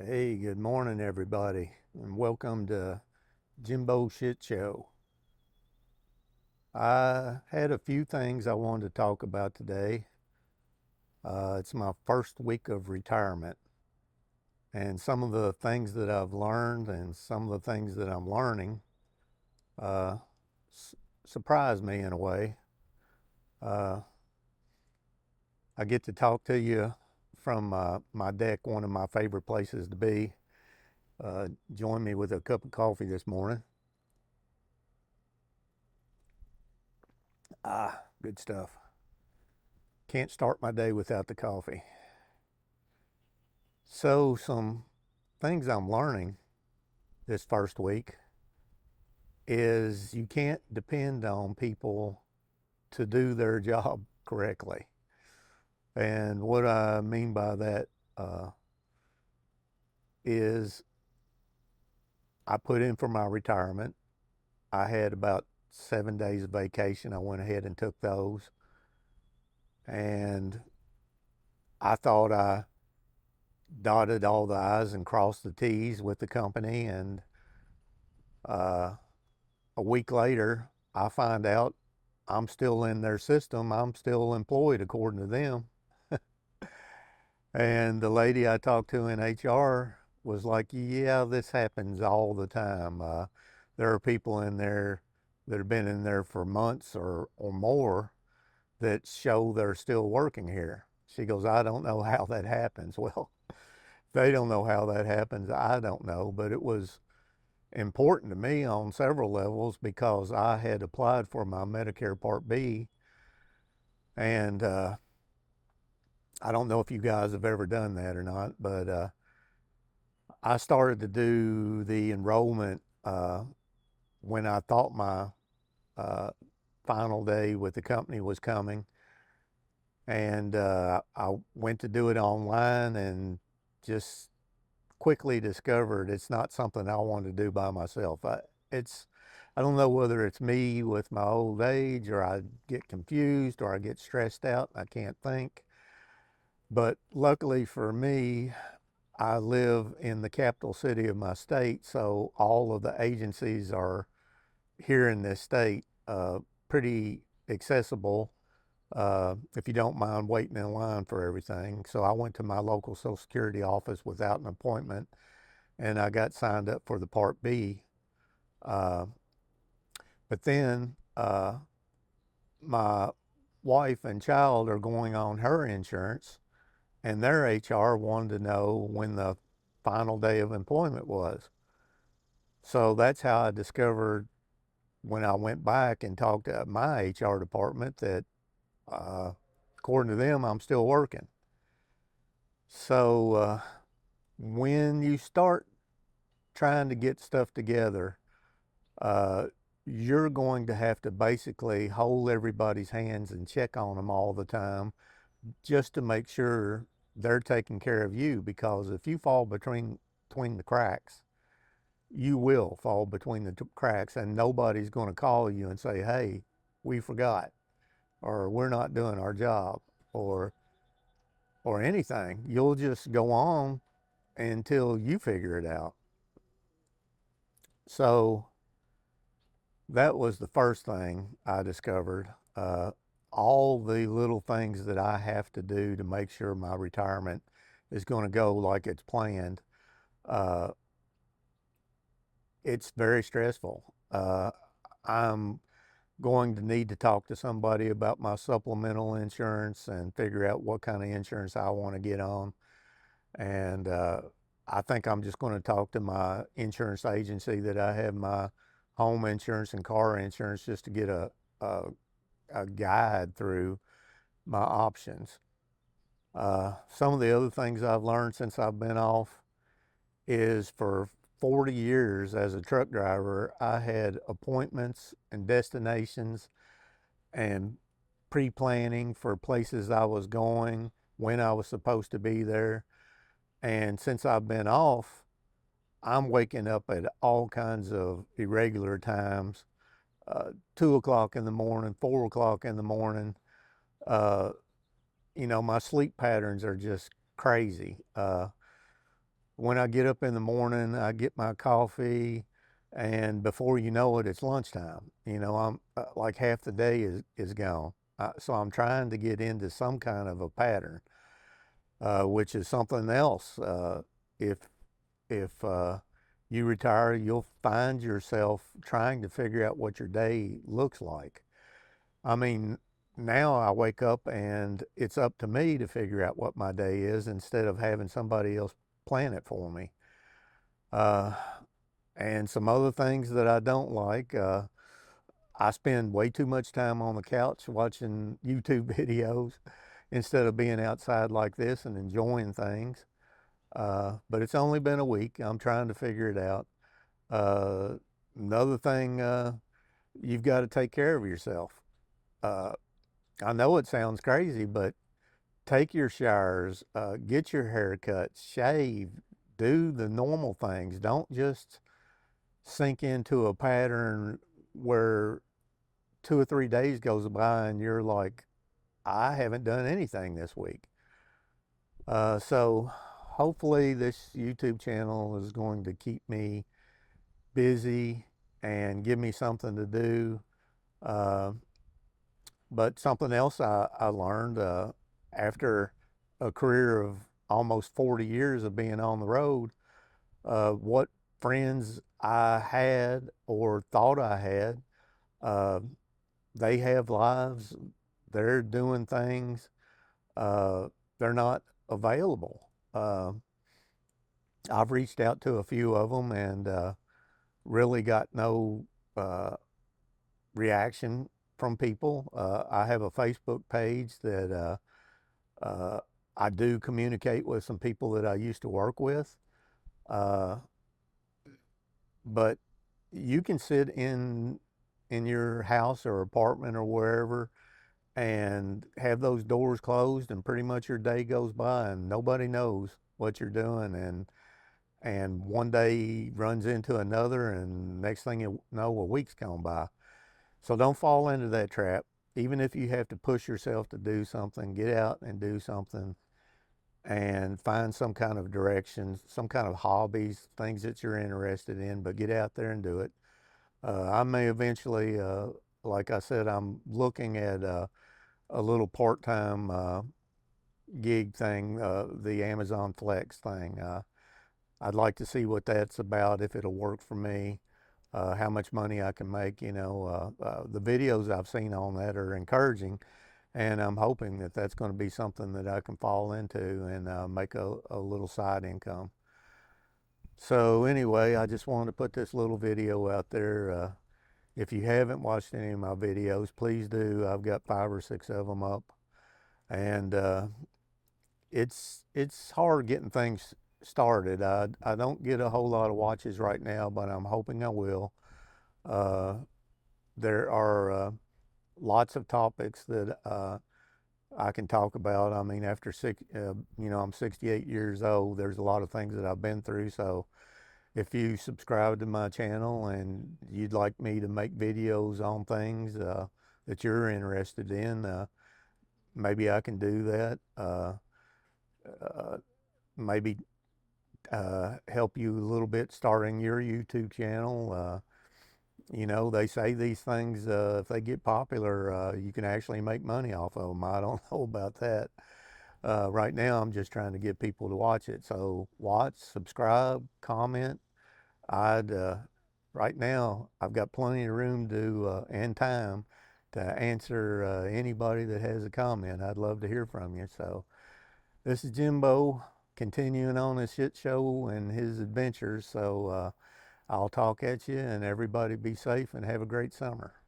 Hey, good morning, everybody, and welcome to Jimbo Shit Show. I had a few things I wanted to talk about today. It's my first week of retirement, and some of the things that I've learned and some of the things that I'm learning uh, s- surprise me in a way. Uh, I get to talk to you from my deck, one of my favorite places to be. Join me with a cup of coffee this morning. Good stuff. Can't start my day without the coffee. So, some things I'm learning this first week is you can't depend on people to do their job correctly. And what I mean by that uh, is I put in for my retirement. I had about 7 days of vacation. I went ahead and took those. And I thought I dotted all the I's and crossed the T's with the company. And uh, a week later, I find out I'm still in their system. I'm still employed according to them. And the lady I talked to in HR was like, yeah, this happens all the time. There are people in there that have been in there for months or more that show they're still working here. She goes, I don't know how that happens. Well, they don't know how that happens. I don't know, but it was important to me on several levels because I had applied for my Medicare Part B, and I don't know if you guys have ever done that or not, but I started to do the enrollment when I thought my uh, final day with the company was coming, and I went to do it online and just quickly discovered it's not something I want to do by myself. I don't know whether it's me with my old age or I get confused or I get stressed out. I can't think. But luckily for me, I live in the capital city of my state, so all of the agencies are here in this state, pretty accessible if you don't mind waiting in line for everything. So I went to my local Social Security office without an appointment and I got signed up for the Part B. Uh, but then my wife and child are going on her insurance, and their HR wanted to know when the final day of employment was. So that's how I discovered when I went back and talked to my HR department that uh, according to them, I'm still working. So when you start trying to get stuff together, uh, you're going to have to basically hold everybody's hands and check on them all the time just to make sure they're taking care of you, because if you fall between the cracks, you will fall between the cracks and nobody's going to call you and say, hey, we forgot, or we're not doing our job, or anything. You'll just go on until you figure it out. So that was the first thing I discovered. All the little things that I have to do to make sure my retirement is going to go like it's planned. Uh, it's very stressful. I'm going to need to talk to somebody about my supplemental insurance and figure out what kind of insurance I want to get on. And I think I'm just going to talk to my insurance agency that I have my home insurance and car insurance just to get a, a guide through my options. Some of the other things I've learned since I've been off is for 40 years as a truck driver, I had appointments and destinations and pre planning for places I was going, when I was supposed to be there. And since I've been off, I'm waking up at all kinds of irregular times, 2 o'clock in the morning, 4 o'clock in the morning. Uh, my sleep patterns are just crazy. when I get up in the morning, I get my coffee, and before you know it, it's lunchtime. I'm like half the day is gone. So I'm trying to get into some kind of a pattern, which is something else. If if you retire, you'll find yourself trying to figure out what your day looks like. I mean, now I wake up and it's up to me to figure out what my day is instead of having somebody else plan it for me. Uh, and some other things that I don't like, I spend way too much time on the couch watching YouTube videos instead of being outside like this and enjoying things. But it's only been a week. I'm trying to figure it out. Uh, Another thing, you've got to take care of yourself. Uh, I know it sounds crazy, but take your showers, get your hair cut, shave, do the normal things. Don't just sink into a pattern where 2 or 3 days goes by and you're like, I haven't done anything this week. So hopefully this YouTube channel is going to keep me busy and give me something to do. Uh, but something else I learned after a career of almost 40 years of being on the road, what friends I had or thought I had, uh, they have lives, they're doing things, uh, they're not available. I've reached out to a few of them and really got no uh, reaction from people. I have a Facebook page that uh, I do communicate with some people that I used to work with, uh, but you can sit in your house or apartment or wherever and have those doors closed and pretty much your day goes by and nobody knows what you're doing, and one day runs into another and next thing you know a week's gone by. So don't fall into that trap. Even if you have to push yourself to do something, get out and do something and find some kind of direction, some kind of hobbies, things that you're interested in, but get out there and do it. I may eventually, like I said, I'm looking at a little part-time gig thing, the Amazon Flex thing. I'd like to see what that's about, if it'll work for me, how much money I can make. The videos I've seen on that are encouraging, and I'm hoping that that's going to be something that I can fall into and make a little side income. So anyway, I just wanted to put this little video out there. If you haven't watched any of my videos, please do. I've got 5 or 6 of them up, and it's hard getting things started. I don't get a whole lot of watches right now, but I'm hoping I will. Uh, there are lots of topics that I can talk about. I mean, after I'm 68 years old. There's a lot of things that I've been through. So if you subscribe to my channel and you'd like me to make videos on things that you're interested in, maybe I can do that. Uh, Maybe help you a little bit starting your YouTube channel. They say these things, if they get popular, you can actually make money off of them. I don't know about that. Right now, I'm just trying to get people to watch it. So watch, subscribe, comment. I'd Right now, I've got plenty of room to and time to answer anybody that has a comment. I'd love to hear from you. So this is Jimbo continuing on his shit show and his adventures. So I'll talk at you, and everybody be safe and have a great summer.